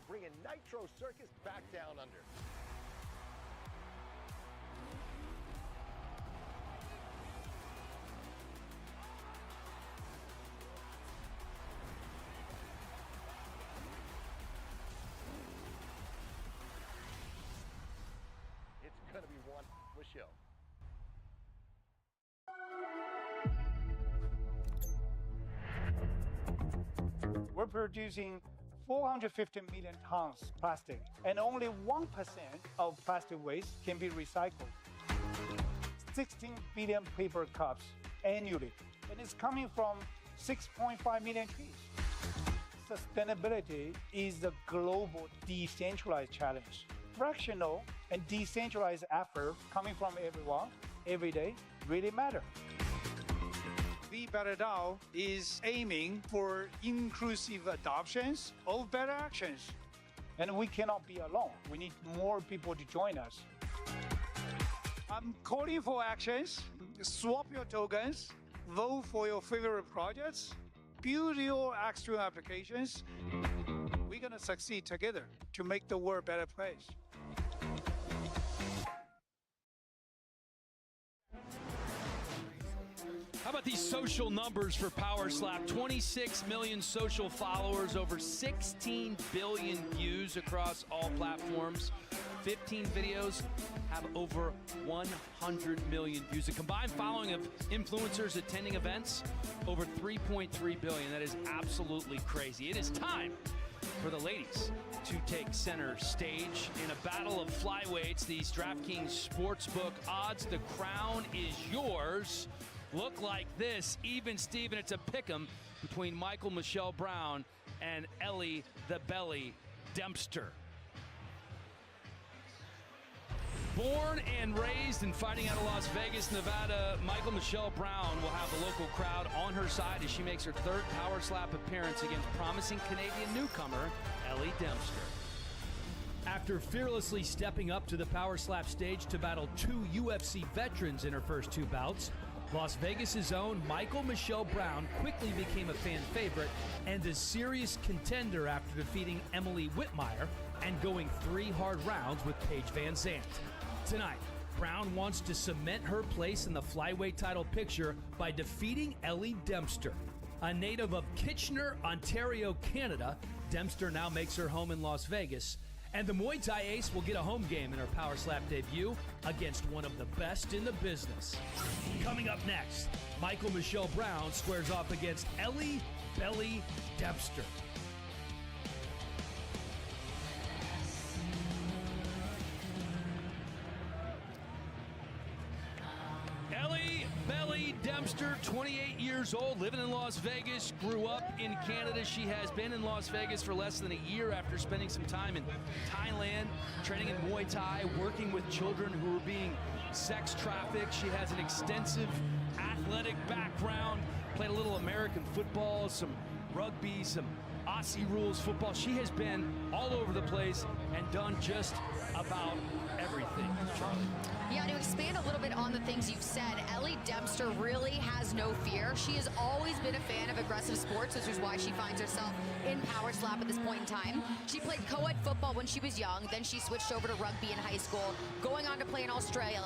bringing Nitro Circus back down under. It's gonna be one show. We're producing 450 million tons plastic, and only 1% of plastic waste can be recycled. 16 billion paper cups annually, and it's coming from 6.5 million trees. Sustainability is a global decentralized challenge. Fractional and decentralized effort coming from everyone, every day, really matter. Be Better DAO is aiming for inclusive adoptions of better actions. And we cannot be alone. We need more people to join us. I'm calling for actions. Swap your tokens, vote for your favorite projects, build your Axiom applications. We're gonna succeed together to make the world a better place. How about these social numbers for Power Slap? 26 million social followers, over 16 billion views across all platforms. 15 videos have over 100 million views. A combined following of influencers attending events, over 3.3 billion. That is absolutely crazy. It is time for the ladies to take center stage in a battle of flyweights. These DraftKings Sportsbook odds. The crown is yours. Look like this, even Steven, it's a pick'em between Michael Michelle Brown and Ellie the Belly Dempster. Born and raised and fighting out of Las Vegas, Nevada, Michael Michelle Brown will have the local crowd on her side as she makes her third Power Slap appearance against promising Canadian newcomer Ellie Dempster. After fearlessly stepping up to the Power Slap stage to battle two UFC veterans in her first two bouts, Las Vegas' own Michael Michelle Brown quickly became a fan favorite and a serious contender after defeating Emily Whitmire and going 3 hard rounds with Paige Van Zandt. Tonight, Brown wants to cement her place in the flyweight title picture by defeating Ellie Dempster. A native of Kitchener, Ontario, Canada, Dempster now makes her home in Las Vegas, and the Muay Thai ace will get a home game in her Power Slap debut against one of the best in the business. Coming up next, Michael Michelle Brown squares off against Ellie Belly Dempster. Ellie Belly Dempster, 28 years old, living in Las Vegas, grew up in Canada. She has been in Las Vegas for less than a year after spending some time in Thailand, training in Muay Thai, working with children who are being sex trafficked. She has an extensive athletic background, played a little American football, some rugby, some Aussie rules football. She has been all over the place and done just about everything. Yeah, to expand a little bit on the things you've said, Ellie Dempster really has no fear. She has always been a fan of aggressive sports, which is why she finds herself in Power Slap at this point in time. She played co-ed football when she was young, then she switched over to rugby in high school, going on to play in Australia,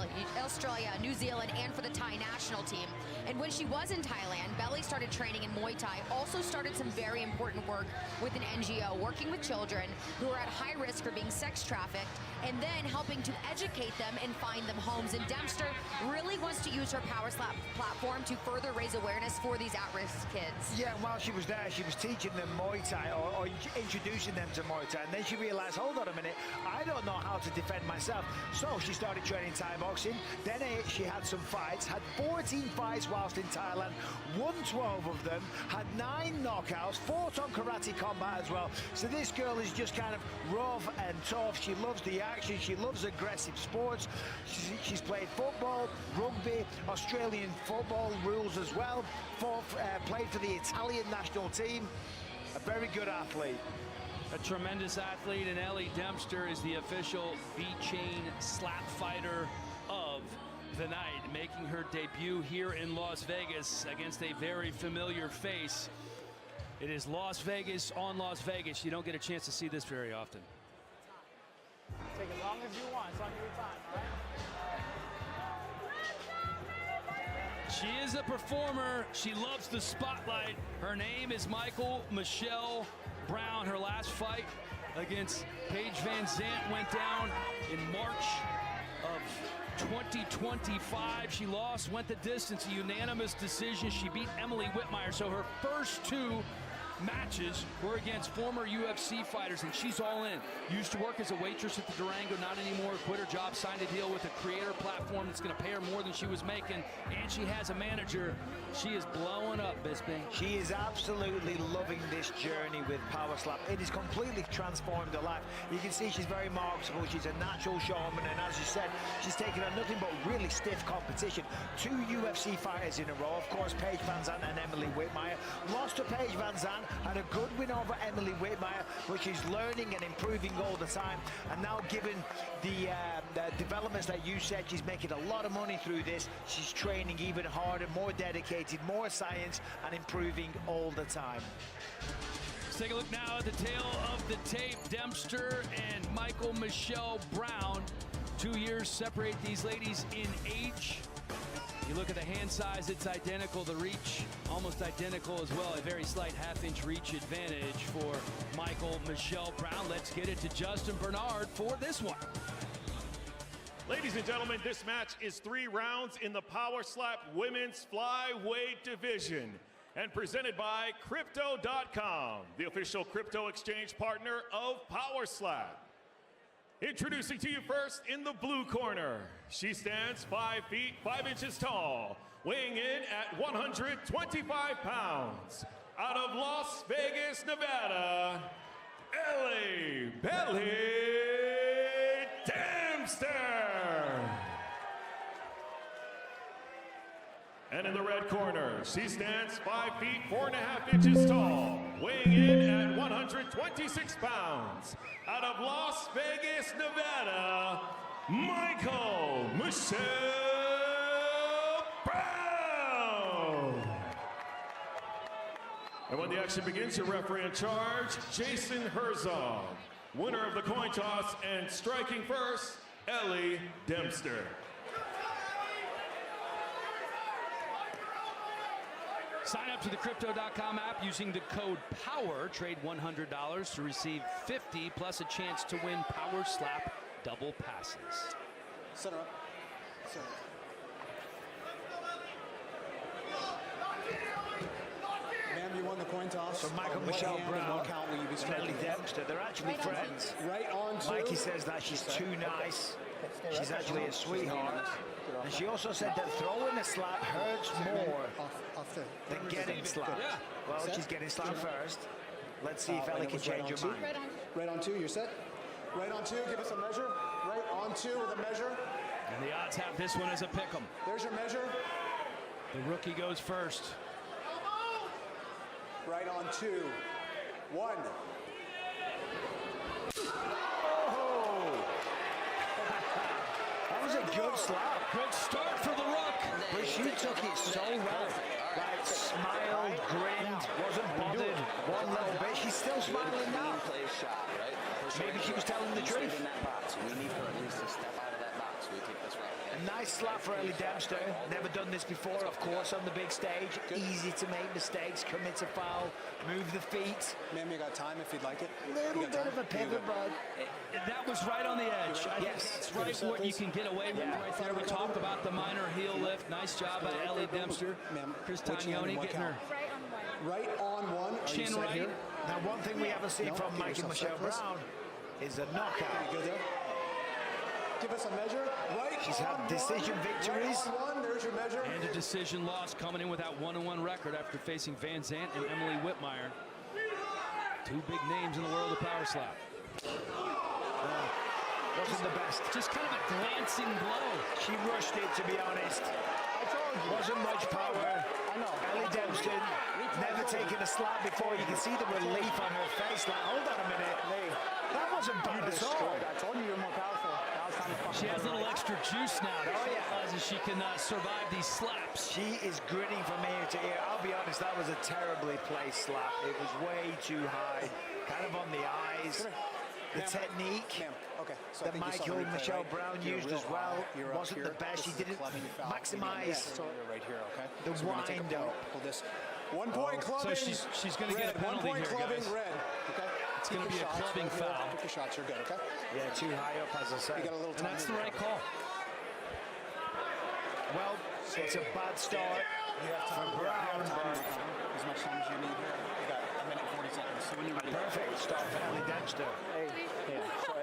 New Zealand, and for the Thai national team. And when she was in Thailand, Belly started training in Muay Thai, also started some very important work with an NGO, working with children who are at high risk for being sex trafficked, and then helping to educate them and find them homes. And Dempster really wants to use her Power Slap platform to further raise awareness for these at-risk kids. Yeah, and while she was there, she was teaching them Muay Thai or introducing them to Muay Thai. And then she realized, hold on a minute, I don't know how to defend myself. So she started training Thai boxing. Then she had some fights, had 14 fights whilst in Thailand, won 12 of them, had 9 knockouts, fought on karate combat as well. So this girl is just kind of rough and tough. She loves the action. She loves aggressive sports. She's played football, rugby, Australian football rules as well. Played for the Italian national team. A very good athlete. A tremendous athlete, and Ellie Dempster is the official V-Chain slap fighter of the night, making her debut here in Las Vegas against a very familiar face. It is Las Vegas on Las Vegas. You don't get a chance to see this very often. Take as long as you want. It's on your time, all right? She is a performer. She loves the spotlight. Her name is Michael Michelle Brown. Her last fight against Paige Van Zant went down in March of 2025. She lost, went the distance, a unanimous decision. She beat Emily Whitmire. So her first two matches were against former UFC fighters, and she's all in. Used to work as a waitress at the Durango, not anymore. Quit her job, signed a deal with a creator platform that's going to pay her more than she was making, and she has a manager. She is blowing up, Bisping. She is absolutely loving this journey with Power Slap. It has completely transformed her life. You can see she's very marketable. She's a natural showman, and as you said, she's taken on nothing but really stiff competition. 2 UFC fighters in a row, of course, Paige Van Zant and Emily Whitmire. Lost to Paige Van Zant, had a good win over Emily Whitmire, but she's learning and improving all the time. And now, given the developments that you said, she's making a lot of money through this. She's training even harder, more dedicated, more science, and improving all the time. Let's take a look now at the tail of the tape. Dempster and Michael Michelle Brown. 2 years separate these ladies in age. You look at the hand size, it's identical. The reach, almost identical as well. A very slight half-inch reach advantage for Michael Michelle Brown. Let's get it to Justin Bernard for this one. Ladies and gentlemen, this match is 3 rounds in the Power Slap Women's Flyweight Division and presented by Crypto.com, the official crypto exchange partner of Power Slap. Introducing to you first in the blue corner. She stands 5 feet 5 inches tall, weighing in at 125 pounds. Out of Las Vegas, Nevada, Ellie Belly Dempster. And in the red corner, she stands 5 feet 4.5 inches tall, weighing in at 126 pounds. Out of Las Vegas, Nevada, Michael Michelle Brown. And when the action begins, your referee in charge, Jason Herzog. Winner of the coin toss and striking first, Ellie Dempster. Sign up to the Crypto.com app using the code POWER. Trade $100 to receive $50 plus a chance to win Power Slap double passes. Center up. Center. Ma'am, you won the coin toss. So Michael On Michelle what hand and Brown what count will you be and striking Ellie for? Dempster, they're actually friends. Right on two. Mikey says that she's too nice. She's actually a sweetheart. And she also said that throwing a slap hurts more Off the than getting slapped. Yeah. Well, Set. she's getting slapped first. Let's see if Ellie can change her mind. Right on two, you're set. Right on two, give us a measure. Right on two with a measure. And the odds have this one as a pick'em. There's your measure. The rookie goes first. Right on 2. 1. That was a good slap. Good start for the Rook. But she took it so well. Like, smiled, grinned, wasn't bothered one little bit. She's still smiling now. Maybe she was telling the truth. A nice slap for Ellie Dempster. Never done this before, of course, on the big stage. Easy to make mistakes, commit a foul, move the feet. Ma'am, you got time if you'd like it. Little bit of a pivot, but That was right on the edge. I think Yes. that's right what you can get away with right there. We talked about the minor heel lift. Nice job by Ellie Dempster. Ma'am, Chris which hand and Taglioni what getting her count? Right on 1. Are you chin set right. here? now one thing we haven't seen No, from get Michael yourself set, Michelle please. Brown is a knockout. Good there. Give us a measure. Right She's on had decision 1. victories. Right on 1. There's your measure. And a decision loss coming in with that 1-1 record after facing Van Zant and Emily Whitmire. 2 big names in the world of Power Slap. Wasn't the best. Just kind of a glancing blow. She rushed it, to be honest. Wasn't much power. Ellie Dempster never taken a slap before. You can see the relief on her face. Like, hold on a minute. That wasn't bad at all. I told you you're more powerful. Now it's time She has a little extra juice now. She realizes she can survive these slaps. She is grinning from ear to ear. I'll be honest, that was a terribly placed slap. It was way too high, kind of on the eyes. The technique Okay, so that Michael Michelle Brown used as well wasn't the best. She didn't maximize right here, okay? the wind up. Pull this. 1 point clubbing. So she's going to get a penalty 1 point here, clubbing, guys. red. Okay. It's going to be a clubbing foul. Pick your shots. You're good. Okay. Yeah, too high up, as I You said. got a little And time. that's the right call. Well, it's a bad start for Brown, but As much time as you need here. You got a minute 40 seconds. So when you're ready. perfect start for Ellie Dempster.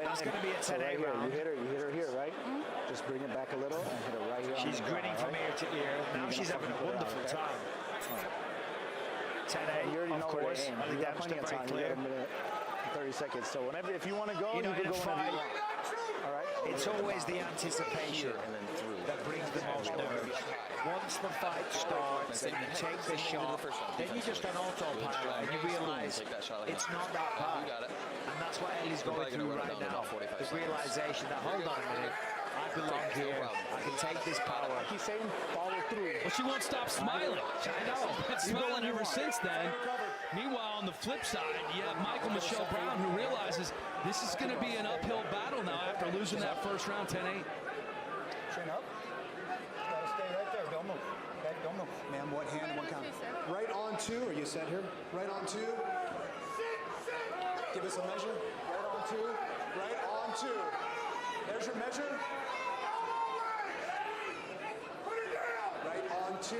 That's going to be a 10-8 round. You hit her here, right? Just bring it back a little and hit her right here. She's grinning from ear to ear. Now she's having a wonderful time. 10-8, You already of know where course. to aim. Ellie You got Dempster, plenty of very time. You clear. got a minute and 30 seconds. So whenever, if you want to go, You know, can in a go whenever you fight, want. All right. it's always the anticipation that brings the most nerves. Once the fight starts and you take the shot, then you're just on autopilot and you realize it's not that bad. And that's what Ellie's going through right now. The realization that, hold on a minute, I belong here. I can take this power. He's saying follow through. Well, she won't stop smiling. I know. She's been smiling ever since then. Meanwhile, on the flip side, you have Michael Michelle Brown, who realizes this is going to be an uphill battle now after losing that first round 10-8. Chin up. Gotta stay right there. Don't move. Okay, don't move. Ma'am, what hand, what count? Right on 2. Are you set here? Right on 2. Give us a measure. Right on 2. Right on 2. There's your measure. Right on 2.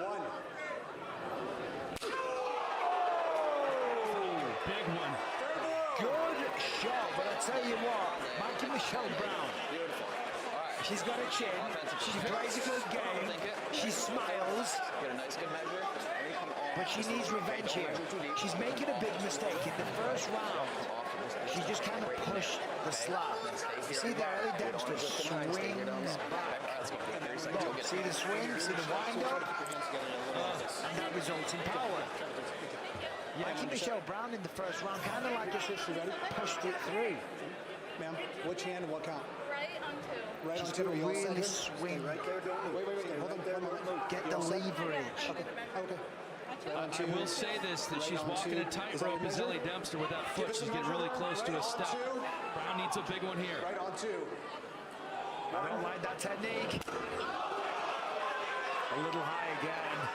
1. Big one. Good shot, but I tell you what, Mikey Michelle Brown, she's got a chin, she plays a good game, she smiles, but she needs revenge here. She's making a big mistake in the first round. She just kind of pushed the slap. You see there, Ellie Dempster swings back. Look, see the swing, see the wind up, and that results in power. Mikey Michelle Brown in the first round kind of like just pushed it through. Ma'am, which hand and what count? Right on 2. Right She's on 2. gonna Are you all set really here? swing. Stay right there. Don't move. Wait. Hold on. Get the leverage. Okay. Right on 2. I will say this, that she's walking a tightrope as Ellie Dempster with that foot. She's getting really close to a step. Brown needs a big one here. Right on 2. I don't like that technique. A little high again.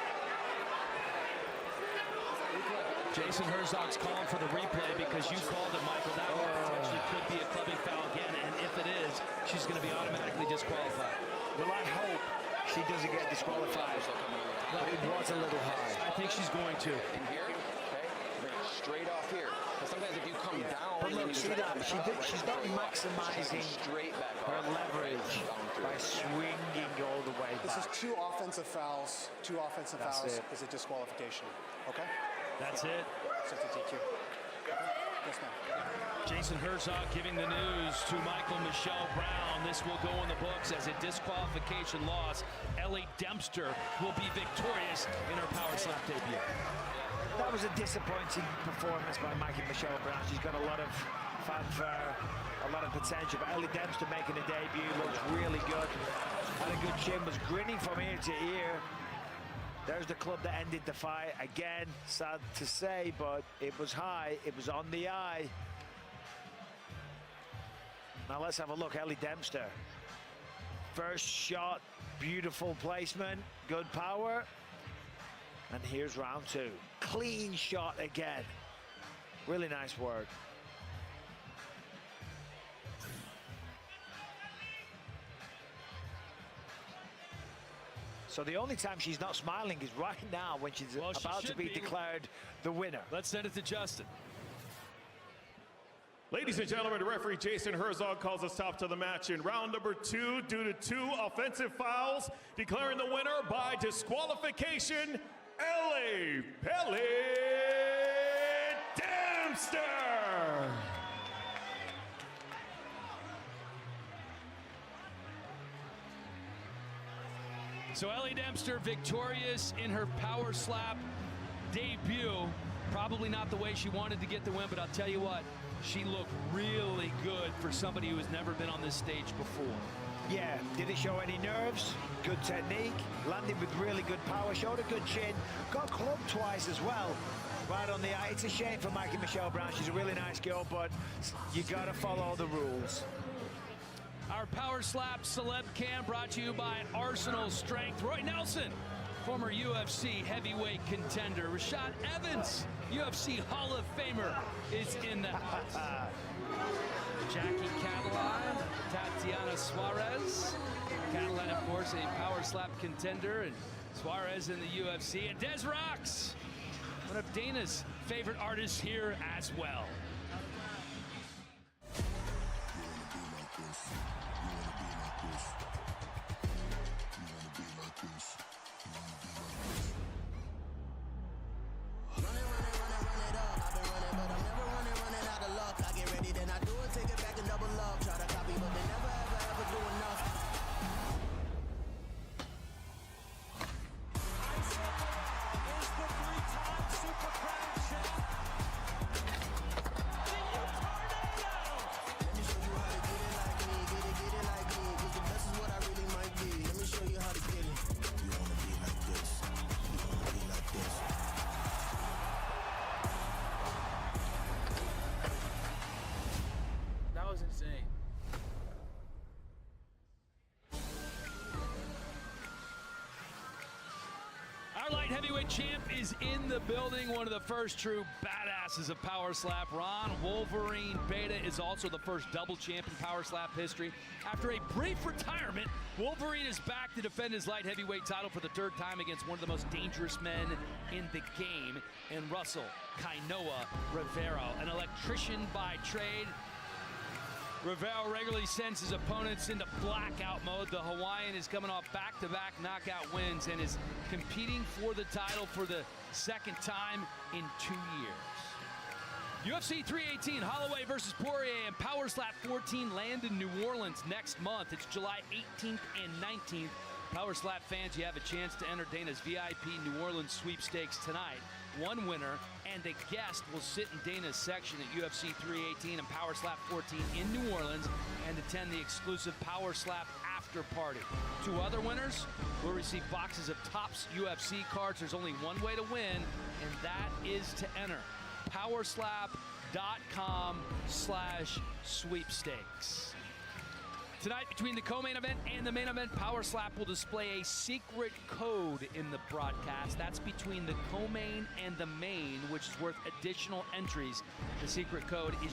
Jason Herzog's calling for the replay because you called it, Michael. That one potentially could be a clubbing foul again, and if it is, she's going to be automatically disqualified. Well, I hope she doesn't get disqualified. But it was a little high. I think she's going to. In here, okay, bring it straight off here. Because sometimes if you come down, But look, see that? She's not maximizing straight back her off. leverage by swinging all the way This is back. 2 offensive fouls. 2 offensive That's fouls it. is a disqualification. Okay? That's it. So it's a DQ. Yes, ma'am. Jason Herzog giving the news to Michael Michelle Brown. This will go in the books as a disqualification loss. Ellie Dempster will be victorious in her power slap debut. That was a disappointing performance by Mikey Michelle Brown. She's got a lot of fanfare, a lot of potential. But Ellie Dempster making a debut looks really good. Had a good chin, was grinning from ear to ear. There's the club that ended the fight. Again, sad to say, but it was high. It was on the eye. Now let's have a look. Ellie Dempster. First shot, beautiful placement, good power. And here's round 2. Clean shot again. Really nice work. So the only time she's not smiling is right now when she's Well, she about to should be be. declared the winner. Let's send it to Justin. Ladies and gentlemen, referee Jason Herzog calls a stop to the match in round number 2 due to 2 offensive fouls, declaring the winner by disqualification, Ellie Pelly Dempster. So Ellie Dempster victorious in her power slap debut. Probably not the way she wanted to get the win, but I'll tell you what, she looked really good for somebody who has never been on this stage before. Yeah, did it show any nerves? Good technique, landed with really good power, showed a good chin, got clubbed twice as well. Right on the eye. It's a shame for Mikey Michelle Brown. She's a really nice girl, but you gotta follow the rules. Our Power Slap Celeb Cam brought to you by Arsenal Strength. Roy Nelson, former UFC heavyweight contender. Rashad Evans, UFC Hall of Famer, is in the house. Jackie Catalan, Tatiana Suarez. Catalan, of course, a Power Slap contender, and Suarez in the UFC. And Des Rocks, one of Dana's favorite artists here as well. Light heavyweight champ is in the building, one of the first true badasses of Power Slap. Ron Wolverine Beta is also the first double champ in Power Slap history. After a brief retirement, Wolverine is back to defend his light heavyweight title for the third time against one of the most dangerous men in the game, in Russell Kainoa Rivero, an electrician by trade. Rivero regularly sends his opponents into blackout mode. The Hawaiian is coming off back-to-back knockout wins and is competing for the title for the second time in 2 years. UFC 318, Holloway versus Poirier, and Power Slap 14 land in New Orleans next month. It's July 18th and 19th. Power Slap fans, you have a chance to enter Dana's VIP New Orleans sweepstakes tonight. One winner and a guest will sit in Dana's section at UFC 318 and Power Slap 14 in New Orleans and attend the exclusive Power Slap after party. Two other winners will receive boxes of Topps UFC cards. There's only one way to win, and that is to enter powerslap.com/sweepstakes. Tonight, between the co-main event and the main event, Power Slap will display a secret code in the broadcast. That's between the co-main and the main, which is worth additional entries. The secret code is your